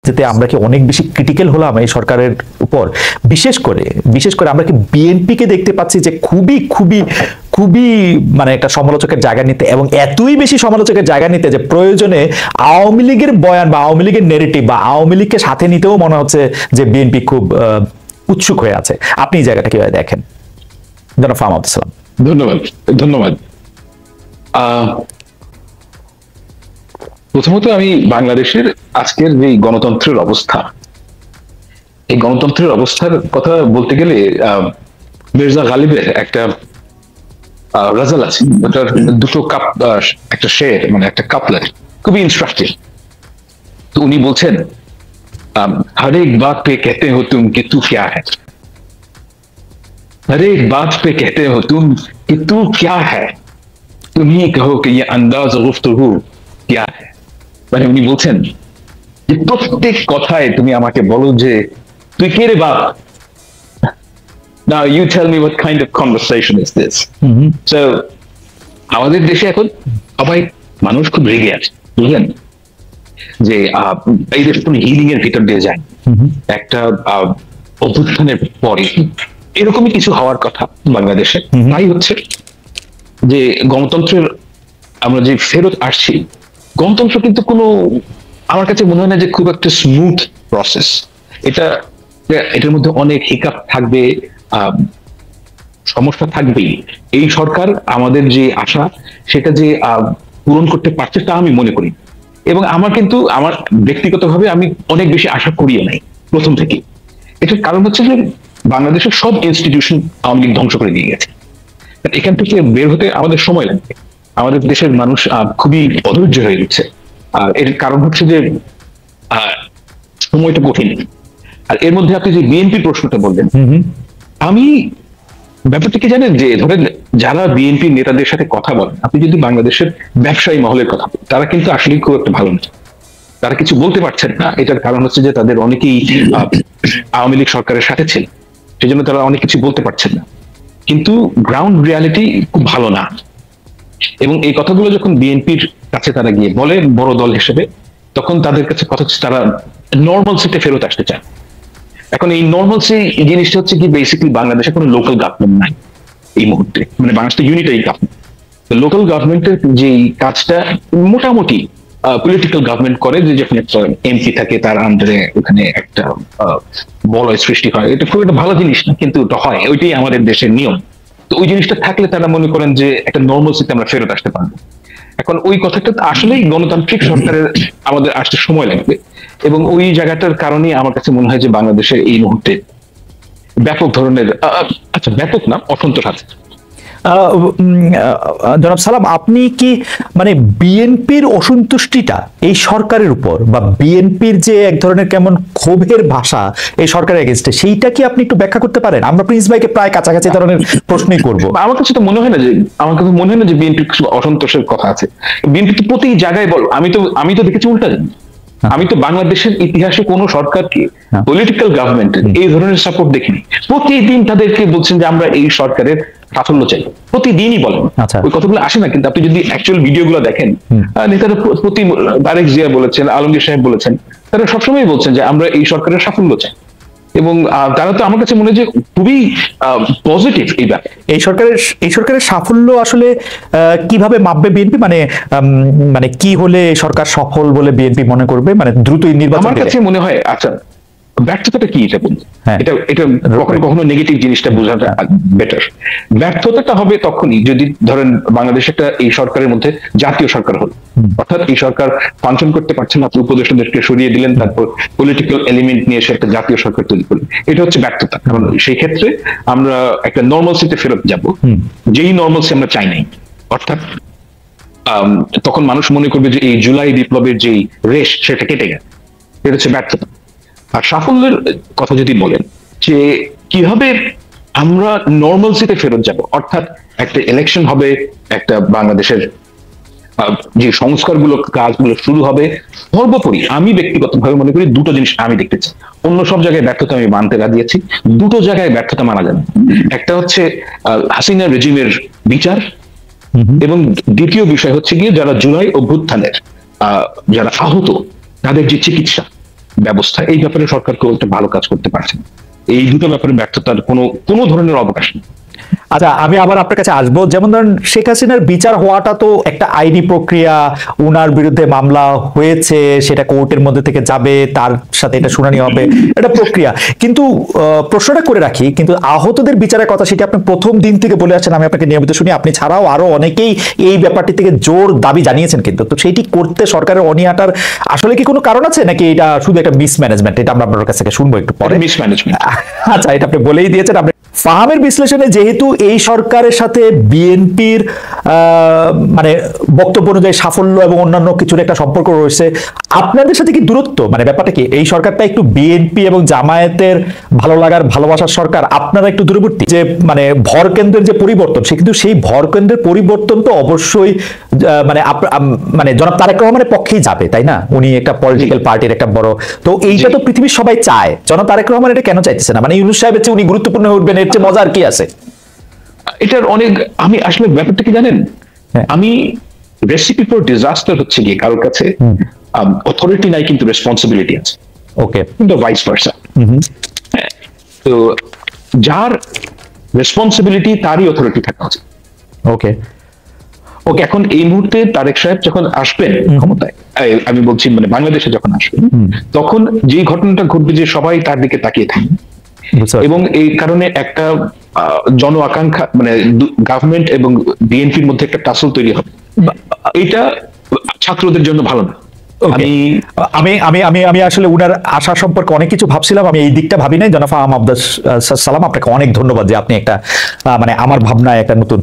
যেতে আমরা কি অনেক বেশি ক্রিটিক্যাল হলাম এই সরকারের উপর? বিশেষ করে আমরা কি বিএনপিকে দেখতে পাচ্ছি যে খুবই খুবই খুবই মানে একটা সমালোচকের জায়গা নিতে, এবং এতই বেশি সমালোচকের জায়গা নিতে যে প্রয়োজনে আওয়ামী লীগের বয়ান বা আওয়ামী লীগের নেরেটিভ বা আওয়ামী লীগকে সাথে নিতেও মনে হচ্ছে যে বিএনপি খুব উৎসুক হয়ে আছে। আপনি এই জায়গাটা কিভাবে দেখেন জনাব ফাহাম আব্দুল সালাম? ধন্যবাদ। প্রথমত আমি বাংলাদেশের আজকের যে গণতন্ত্রের অবস্থা, এই গণতন্ত্রের অবস্থার কথা বলতে গেলে মির্জা গালিবের একটা গজল আছে, ওটার দুটো একটা শের মানে একটা কাপলেট খুবই ইনস্ট্রাকটিভ। তো উনি বলছেন, हर एक बात पे कहते हो तुम कि तू क्या है, हर एक बात पे कहते हो तुम कि तू क्या है, तुम ही कहो कि ये अंदाज गुफ्तगू क्या है। মানে উনি বলছেন যে প্রত্যেক কথায় তুমি আমাকে বলো যে তুই কে রে বাপ। Now you tell me what kind of conversation is this? So আমাদের দেশে এখন সবাই মানুষ খুব রেগে আছে, বুঝলেন, যে এই দেশ কোন হিলিং এর ভিতর দিয়ে যায়, একটা অভ্যুত্থানের পরে এরকমই কিছু হওয়ার কথা বাংলাদেশে। তাই হচ্ছে যে গণতন্ত্রের আমরা যে ফেরত আসছি, গণতন্ত্র কিন্তু কোনো, আমার কাছে মনে হয় না যে খুব একটা স্মুথ প্রসেস। এটার মধ্যে অনেক হিকাপ থাকবে, সমস্যা থাকবেই। এই সরকার আমাদের যে আশা সেটা যে পূরণ করতে পারছে তা আমি মনে করি, এবং আমার ব্যক্তিগতভাবে আমি অনেক বেশি আশা করিও নাই প্রথম থেকে। এটার কারণ হচ্ছে যে বাংলাদেশের সব ইনস্টিটিউশন আওয়ামী লীগ ধ্বংস করে দিয়ে গেছে। এখান থেকে বের হতে আমাদের সময় লাগবে। আমাদের দেশের মানুষ খুবই অধৈর্য হয়ে গেছে, আর এর কারণ হচ্ছে যে সময়টা কঠিন। আর এর মধ্যে আপনি যে বিএনপি প্রশ্নটা বললেন, আমি ব্যাপারটা কি জানেন, যে ধরেন যারা বিএনপি নেতাদের সাথে কথা বলেন, আপনি যদি বাংলাদেশের ব্যবসায়ী মহলের কথা বলেন, তারা কিন্তু আসলে খুব একটা ভালো না, তারা কিছু বলতে পারছেন না। এটার কারণ হচ্ছে যে তাদের অনেকেই আওয়ামী লীগ সরকারের সাথে ছিল, সেই জন্য তারা অনেক কিছু বলতে পারছেন না। কিন্তু গ্রাউন্ড রিয়ালিটি খুব ভালো না, এবং এই কথাগুলো যখন বিএনপির কাছে তারা গিয়ে বলে বড় দল হিসেবে, তখন তাদের কাছে কথা হচ্ছে তারা নর্মালসিতে ফেরত আসতে চায়। এখন এই নর্মালসি জিনিসটা হচ্ছে কি, বেসিক্যালি বাংলাদেশে কোনো লোকাল গভর্নমেন্ট নাই এই মুহূর্তে, মানে বাংলাদেশে ইউনিটারি গভর্নমেন্ট। লোকাল গভর্নমেন্টের যে কাজটা মোটামুটি পলিটিক্যাল গভর্নমেন্ট করে, যে যখন একটা এমপি থাকে তার আন্ডারে ওখানে একটা বলয় সৃষ্টি হয়, এটা খুব একটা ভালো জিনিস না, কিন্তু ওটা হয়, ওইটাই আমাদের দেশের নিয়ম। তো ওই জিনিসটা থাকলে তারা মনে করেন যে একটা নর্মালসিতে আমরা ফেরত আসতে পারবো। এখন ওই কথাটা আসলেই গণতান্ত্রিক সরকারের আমাদের আসতে সময় লাগবে, এবং ওই জায়গাটার কারণে আমার কাছে মনে হয় যে বাংলাদেশে এই মুহূর্তে ব্যাপক ধরনের ব্যাপক না, অসন্তোষ আছে। জনাব সালাম, আপনি কি মানে বিএনপির অসন্তুষ্টিটা এই সরকারের উপর, বা বিএনপির যে এক ধরনের কেমন ক্ষোভের ভাষা এই সরকারের এগেইনস্টে, সেইটা কি আপনি একটু ব্যাখ্যা করতে পারেন? আমরা প্রিন্স ভাইকে প্রায় কাছাকাছি ধরনের প্রশ্নই করব। আমার কাছে তো মনে হয় না যে বিএনপির কিছু অসন্তোষের কথা আছে। বিএনপি তো প্রতি জায়গায় বল, আমি তো দেখেছি উল্টা। আমি তো বাংলাদেশের ইতিহাসে কোন সরকারকে, পলিটিক্যাল গভর্নমেন্টের এই ধরনের সাপোর্ট দেখিনি। প্রতিদিন তাদেরকে বলছেন যে আমরা এই সরকারের সাফল্য চাই, প্রতিদিনই বলেন। ওই কথাগুলো আসে না, কিন্তু আপনি যদি অ্যাকচুয়াল ভিডিওগুলো দেখেন, নেতারা তারেক জিয়া বলেছেন, আলমগীর সাহেব বলেছেন, তারা সবসময় বলছেন যে আমরা এই সরকারের সাফল্য চাই, এবং তারা তো আমার কাছে মনে হয় যে খুবই পজিটিভ এই ব্যাপারে। এই সরকারের সাফল্য আসলে কিভাবে মাপবে বিএনপি? মানে কি হলে সরকার সফল বলে বিএনপি মনে করবে? মানে দ্রুতই নির্বাচন? আমার কাছে মনে হয়, আচ্ছা ব্যর্থতাটা কি এটা বলুন। এটা কখনো কখনো নেগেটিভ জিনিসটা বোঝাটা বেটার। ব্যর্থতাটা হবে তখনই যদি ধরেন বাংলাদেশ একটা এই সরকারের মধ্যে জাতীয় সরকার হল, অর্থাৎ এই সরকার ফাংশন করতে পারছে না, আপনি উপদেষ্টাদেরকে সরিয়ে দিলেন, তারপর পলিটিক্যাল এলিমেন্ট নিয়ে এসে একটা জাতীয় সরকার তৈরি করলেন, এটা হচ্ছে ব্যর্থতা। কারণ সেই ক্ষেত্রে আমরা একটা নর্মালসিতে ফেরত যাব, যেই নর্মালসি আমরা চাই নাই। অর্থাৎ তখন মানুষ মনে করবে যে এই জুলাই বিপ্লবের যেই রেশ সেটা কেটে গেছে, এটা হচ্ছে ব্যর্থতা। আর সাফল্যের কথা যদি বলেন যে কিভাবে আমরা নর্মালসিতে ফেরত যাব, অর্থাৎ একটা ইলেকশন হবে, একটা বাংলাদেশের যে সংস্কারগুলো কাজগুলো শুরু হবে, সর্বোপরি আমি ব্যক্তিগতভাবে মনে করি দুটো জিনিস আমি দেখতে চাই। অন্য সব জায়গায় ব্যর্থতা আমি মানতে রাজি আছি, দুটো জায়গায় ব্যর্থতা মানা যাবে। একটা হচ্ছে হাসিনা রেজিমের বিচার, এবং দ্বিতীয় বিষয় হচ্ছে গিয়ে যারা জুলাই অভ্যুত্থানের যারা আহত তাদের যে চিকিৎসা, ব্যবস্থা, এই ব্যাপারে সরকার কেউ একটা ভালো কাজ করতে পারছে না। এই দুটো ব্যাপারে ব্যর্থতার কোনো ধরনের অবকাশ নেই। আচ্ছা, আমি আবার আপনার কাছে আসবো। যেমন ধরেন শেখ হাসিনার বিচার হওয়াটা তো একটা আইনি প্রক্রিয়া, উনার বিরুদ্ধে মামলা হয়েছে, সেটা কোর্টের মধ্যে থেকে যাবে, তার সাথে এটা শুনানি হবে, এটা প্রক্রিয়া। কিন্তু প্রশ্নটা করে রাখি, কিন্তু আহতদের বিচারের কথা সেটা আপনি প্রথম দিন থেকে বলে আসছেন, আমি আপনাকে নিয়মিত শুনি, আপনি ছাড়াও আরো অনেকেই এই ব্যাপারটি থেকে জোর দাবি জানিয়েছেন। কিন্তু তো সেইটি করতে সরকারের অনীহাটার আসলে কি কোনো কারণ আছে, নাকি এটা শুধু একটা মিসম্যানেজমেন্ট? এটা আমরা আপনার কাছ থেকে শুনবো একটু পরে। মিসম্যানেজমেন্ট। আচ্ছা, এটা আপনি বলেই দিয়েছেন। আপনি ফাহামের বিশ্লেষণে যেহেতু এই সরকারের সাথে বিএনপির মানে বক্তব্য অনুযায়ী সাফল্য এবং অন্যান্য কিছুর একটা সম্পর্ক রয়েছে, আপনাদের সাথে কি দূরত্ব, মানে ব্যাপারটা কি এই সরকারটা একটু বিএনপি এবং জামায়াতের ভালো লাগার ভালোবাসার সরকার, আপনারা একটু দূরবর্তী? যে মানে ভর কেন্দ্রের যে পরিবর্তন, সে কিন্তু সেই ভর কেন্দ্রের পরিবর্তন তো অবশ্যই মানে মানে জনাব তারেক রহমানের পক্ষেই যাবে, তাই না? উনি একটা পলিটিক্যাল পার্টির একটা বড়, তো এইটা তো পৃথিবীর সবাই চায়। জনাব তারেক রহমান এটা কেন চাইতেছে না? মানে ইউনূস সাহেবের চেয়ে উনি গুরুত্বপূর্ণ হয়ে উঠবেন, এর চেয়ে মজার কি আছে? এটার অনেক, আমি আসলে ব্যাপারটা কি জানেন, আমি রেসিপি ফর ডিজাস্টার হচ্ছে গিয়ে কারোর কাছে অথরিটি নাই কিন্তু রেসপন্সিবিলিটি আছে। ওকে, কিন্তু ভাইস ভার্সা। তো যার রেসপন্সিবিলিটি তারই অথরিটি থাকা উচিত। ওকে, ওকে, এখন এই মুহূর্তে তারেক সাহেব যখন আসবেন ক্ষমতায়, আমি বলছি মানে বাংলাদেশে যখন আসবেন, তখন যে ঘটনাটা ঘটবে যে সবাই তার দিকে তাকিয়ে থাকবে, এবং এই কারণে একটা জন আকাঙ্ক্ষা, মানে গভর্নমেন্ট এবং বিএনপির মধ্যে একটা টাসল তৈরি হবে। এটা ছাত্রদের জন্য ভালো না। আমি আমি আমি আমি আমি আসলে উনার আশা সম্পর্কে অনেক কিছু ভাবছিলাম, আমি এই দিকটা ভাবি নাই। জনাব ফাহাম আব্দুস সালাম, আপনাকে অনেক ধন্যবাদ যে আপনি একটা মানে আমার ভাবনায় একটা নতুন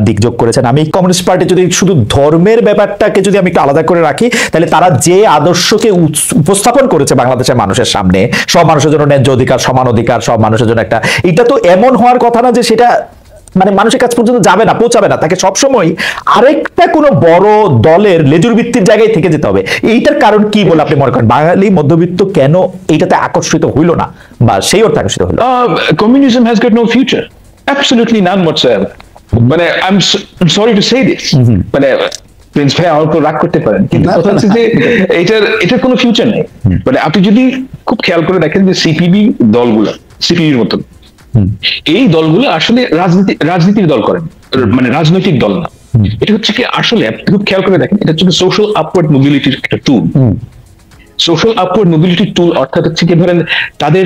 দিক যোগ করেছেন। আমি কমিউনিস্ট পার্টি যদি শুধু ধর্মের ব্যাপারটাকে যদি আমি একটু আলাদা করে রাখি, তাহলে তারা যে আদর্শকে উপস্থাপন করেছে বাংলাদেশের মানুষের সামনে, সব মানুষের জন্য ন্যায্য অধিকার, সমান অধিকার, সব মানুষের জন্য একটা, এটা তো এমন হওয়ার কথা না যে সেটা মানে মানুষের কাছ পর্যন্ত যাবে না, পৌঁছাবে না। তাকে সবসময় আরেকটা কোনো বড় দলের লেজুর ভিত্তির জায়গায় থেকে যেতে হবে। এইটার কারণ কি বলে আপনি মনে করেন? বাঙালি মধ্যবিত্ত কেন এইটাতে আকর্ষিত হইল না, বা সেই অর্থে আকর্ষিত হইল? Communism has got no future, absolutely none whatsoever. মানে I am sorry to say this, মানে প্রিন্স ভাই আমার উপর রাগ করতে পারেন, কিন্তু কথা হচ্ছে যে এটার কোনো ফিউচার নেই। মানে আপনি যদি খুব খেয়াল করে দেখেন যে সিপিবি দলগুলো, সিপিবির মতন এই দলগুলো আসলে রাজনীতির দল করেন, মানে রাজনৈতিক দল না। এটা হচ্ছে কি আসলে খুব খেয়াল করে দেখেন, এটা হচ্ছে সোশ্যাল আপওয়ার্ড মোবিলিটির একটা টুল। সোশ্যাল আপওয়ার্ড মোবিলিটি টুল অর্থাৎ হচ্ছে কি, ধরেন তাদের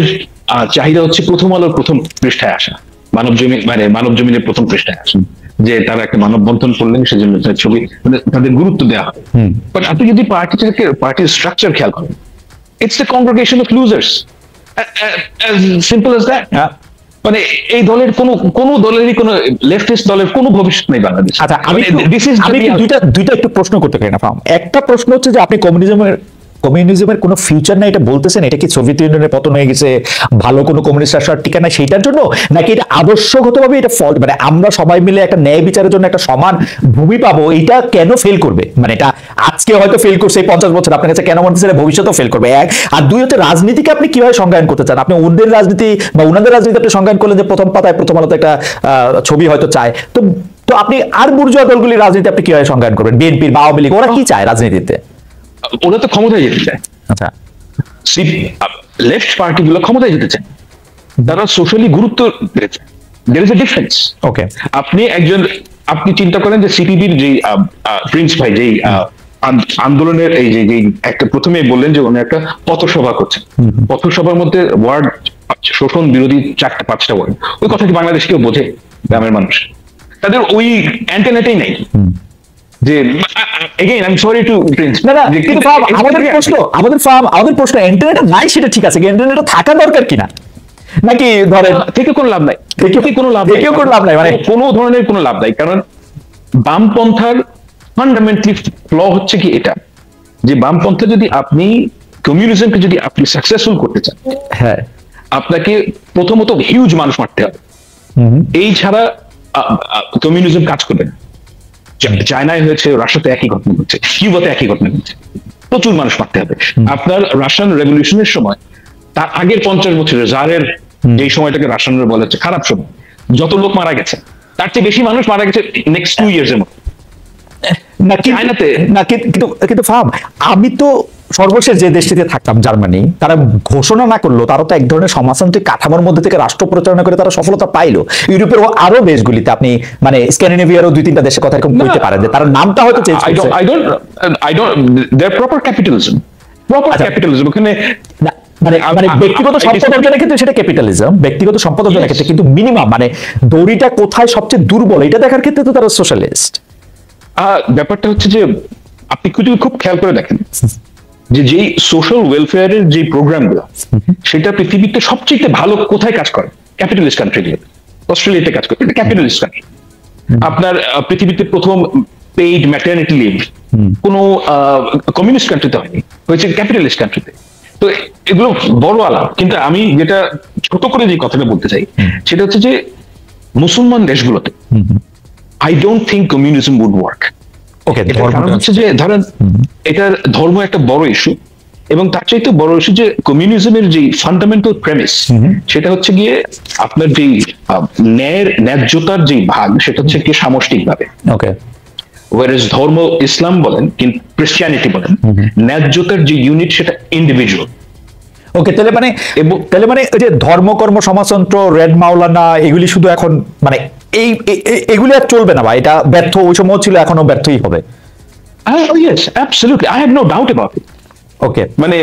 চাহিদা হচ্ছে প্রথম আলোর প্রথম পৃষ্ঠায় আসা, মানব জমিনের প্রথম পৃষ্ঠায় আসা, যে তারা একটা মানববন্ধন করলেন সেজন্য তার ছবি, মানে তাদের গুরুত্ব দেওয়া হয়। বাট আপনি যদি পার্টির স্ট্রাকচার খেয়াল করেন, it's the congregation of losers, as simple as that. মানে এই দলের কোন দলেরই কোন লেফটিস্ট দলের কোনো ভবিষ্যৎ নেই বাংলাদেশে। আচ্ছা, আমি দুইটা একটু প্রশ্ন করতে পারি না ফাহাম? একটা প্রশ্ন হচ্ছে যে আপনি কমিউনিজমের কোনো ফিউচার নাই এটা বলতেছেন, এটা কি সোভিয়েত ইউনিয়নের পতন হয়ে গেছে, ভালো কোনো কমিউনিস্ট রাষ্ট্র টিকে না সেইটার জন্য, নাকি এটা আদর্শগতভাবে এটা ফল্ট, মানে আমরা সবাই মিলে একটা ন্যায় বিচারের জন্য একটা সমান ভূমি পাবো, এটা কেন ফেল করবে? মানে এটা আজকে হয়তো ফেল করছে, এই 50 বছর আপনার কাছে কেন মনে হচ্ছে ভবিষ্যতেও ফেল করবে? এক আর দুই হচ্ছে রাজনীতিকে আপনি কিভাবে সংজ্ঞায়ন করতে চান? আপনি ওদের রাজনীতি বা ওনাদের রাজনীতি আপনি সংজ্ঞায়ন করলেন যে প্রথম পাতায় প্রথম আলোতে একটা ছবি হয়তো চায়, তো আপনি আর বুর্জোয়া দলগুলির রাজনীতি আপনি কিভাবে সংজ্ঞায়ন করবেন? বিএনপির বা আওয়ামী লীগ ওরা কি চায় রাজনীতিতে? ওরা তো ক্ষমতায় যেতে চায়। আচ্ছা, লেফট পার্টিগুলো ক্ষমতায় যেতে চায়, তারা সোশ্যালি গুরুত্ব দিয়েছে। There is a difference. ওকে, আপনি চিন্তা করেন যে সিপিবির যে প্রিন্স ভাই যে আন্দোলনের এই যে একটা প্রথমে বললেন যে উনি একটা পথসভা করছেন, পথসভার মধ্যে ওয়ার্ড শোষণ বিরোধী 4-5টা ওয়ার্ড, ওই কথা কি বাংলাদেশ কেউ বোঝে? গ্রামের মানুষ তাদের ওই অ্যান্টেনাটাই নেই যে again I am sorry to prince. না না, কিন্তু আমাদের প্রশ্ন অ্যান্টেনাটা নাই সেটা ঠিক আছে, অ্যান্টেনাটা থাকা দরকার কিনা, নাকি ধরেন থেকে কোনো লাভ নাই, কোনো লাভ নাই, মানে কোনো ধরনের কোনো লাভ নাই। কারণ বামপন্থার ফান্ডামেন্টালি ফ্ল হচ্ছে কি এটা, যে বামপন্থা যদি আপনি কমিউনিজমকে যদি আপনি সাকসেসফুল করতে চান, হ্যাঁ, আপনাকে প্রথমত হিউজ মানুষ মারতে হবে। এই ছাড়া কমিউনিজম কাজ করবে না। চায়নায় হয়েছে, রাশিয়াতে একই ঘটনা ঘটছে, কিউবাতে একই ঘটনা ঘটছে, প্রচুর মানুষ মারতে হবে। আপনার রাশিয়ান রেভলিউশনের সময়, তার আগের 50 বছরের জারের যে সময়টাকে রাশিয়ানরা বলে হচ্ছে খারাপ সময়, যত লোক মারা গেছে তার চেয়ে বেশি মানুষ মারা গেছে নেক্সট 2 ইয়ার্স এর মধ্যে। না চায়নাতে না, কিন্তু ফাহাম আমি তো সর্বশেষ যে দেশটিতে থাকতাম জার্মানি, তারা ঘোষণা না করলো, তারা তো এক ধরনের সমাজতান্ত্রিক কাঠামোর মধ্যে থেকে রাষ্ট্র পরিচালনা করে তারা সফলতা পাইলো। ইউরোপের আরো দেশগুলিতে আপনি মানে স্ক্যান্ডিনেভিয়ারও 2-3টা দেশের কথা এরকম বলতে পারেন যে তার নামটা হয়তো চেঞ্জ করছে। I don't they're proper capitalism, ওখানে না, মানে মানে ব্যক্তিগত সম্পদ অর্জনের ক্ষেত্রে সেটা ক্যাপিটালিজম, ব্যক্তিগত সম্পদ অর্জনের ক্ষেত্রে, কিন্তু মিনিমাম মানে দড়িটা কোথায় সবচেয়ে দুর্বল এটা দেখার ক্ষেত্রে তো তারা সোশ্যালিস্ট। ব্যাপারটা হচ্ছে যে আপনি খুব খেয়াল করে দেখেন যে যেই সোশ্যাল ওয়েলফেয়ারের যে প্রোগ্রামগুলো, সেটা পৃথিবীতে সবচেয়ে ভালো কোথায় কাজ করে? ক্যাপিটালিস্ট কান্ট্রি, অস্ট্রেলিয়াতে কাজ করে, এটা ক্যাপিটালিস্ট কান্ট্রি। আপনার পৃথিবীতে প্রথম পেইড ম্যাটারনিটি লিভ কোনো কমিউনিস্ট কান্ট্রিতে হয়নি, হয়েছে ক্যাপিটালিস্ট কান্ট্রিতে। তো এগুলো বড় আলাপ, কিন্তু আমি যেটা ছোট করে যে কথাটা বলতে চাই সেটা হচ্ছে যে মুসলমান দেশগুলোতে I don't think communism would work. Okay, কারণ হচ্ছে যে ধরেন এটা ধর্ম একটা বড় ইস্যু, এবং তার চাইতে বড় ইস্যু যে কমিউনিজমের যে ফান্ডামেন্টাল প্রেমিস, সেটা হচ্ছে গিয়ে আপনার যে ন্যায্যতার যে ভাগ, সেটা হচ্ছে গিয়ে সামষ্টিক ভাবে। ওকে, ওয়ারেজ ধর্ম ইসলাম বলেন কিন্তু ক্রিশ্চিয়ানিটি বলেন, ন্যায্যতার যে ইউনিট সেটা ইন্ডিভিজুয়াল। ওকে, তাহলে মানে ওই যে ধর্মকর্ম সমাজতন্ত্র, রেড মাওলানা, এগুলি শুধু এখন মানে এগুলি আর চলবে না, বা এটা ব্যর্থ ওই সময় ছিল, এখনো ব্যর্থই হবে। Yes, absolutely. I have no doubt about it. ওকে, মানে